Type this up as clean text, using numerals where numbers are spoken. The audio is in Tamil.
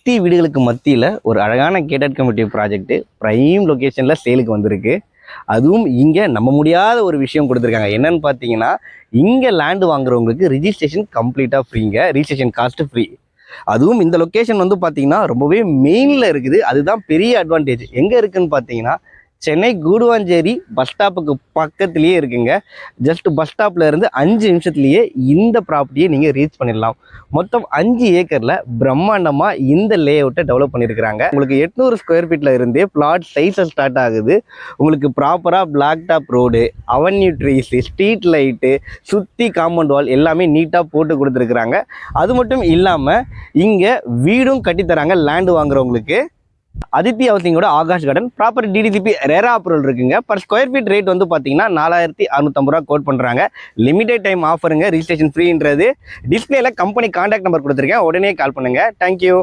சுற்றி வீடுகளுக்கு மத்தியில் ஒரு அழகான கேட்டட் கம்யூனிட்டி ப்ராஜெக்ட் ப்ரைம் லொக்கேஷனில் சேலுக்கு வந்திருக்கு. அதுவும் இங்கே நம்ப முடியாத ஒரு விஷயம் கொடுத்துருக்காங்க. என்னன்னு பார்த்தீங்கன்னா, இங்கே லேண்டு வாங்குறவங்களுக்கு ரிஜிஸ்ட்ரேஷன் கம்ப்ளீட்டாக ஃப்ரீங்க. Registration cost free. அதுவும் இந்த லொக்கேஷன் வந்து பார்த்தீங்கன்னா ரொம்பவே மெயினில் இருக்குது. அதுதான் பெரிய அட்வான்டேஜ். எங்கே இருக்குதுன்னு பார்த்தீங்கன்னா, சென்னை கூடுவாஞ்சேரி பஸ் ஸ்டாப்புக்கு பக்கத்துலேயே இருக்குங்க. ஜஸ்ட் பஸ் ஸ்டாப்பில் இருந்து 5 நிமிஷத்துலேயே இந்த ப்ராப்பர்ட்டியை நீங்கள் ரீச் பண்ணிடலாம். மொத்தம் 5 ஏக்கரில் பிரம்மாண்டமாக இந்த லே அவுட்டை டெவலப் பண்ணியிருக்கிறாங்க. உங்களுக்கு 800 ஸ்கொயர் ஃபீட்டில் இருந்தே பிளாட் சைஸை ஸ்டார்ட் ஆகுது. உங்களுக்கு ப்ராப்பராக black top road, avenue trees, street light, சுற்றி காம்பவுண்ட் வால் எல்லாமே நீட்டாக போட்டு கொடுத்துருக்குறாங்க. அது மட்டும் இல்லாமல் இங்கே வீடும் கட்டித்தராங்க லேண்டு வாங்குறவங்களுக்கு. அதித்தி ஹவுசிங்கோட Aakash garden proper DTCP RERA approval இருக்குங்க. பர் ஸ்கொயர் ஃபீட் ரேட் வந்து பார்த்தீங்கன்னா 4650 ரூபா கோட் பண்ணுறாங்க. லிமிடெட் டைம் ஆஃபருங்க, ரிஜிஸ்ட்ரேஷன் ஃப்ரீன்றது. டிஸ்பிளேல கம்பெனி கான்டாக்ட் நம்பர் கொடுத்துருக்கேன், உடனே கால் பண்ணுங்கள். தேங்க்யூ.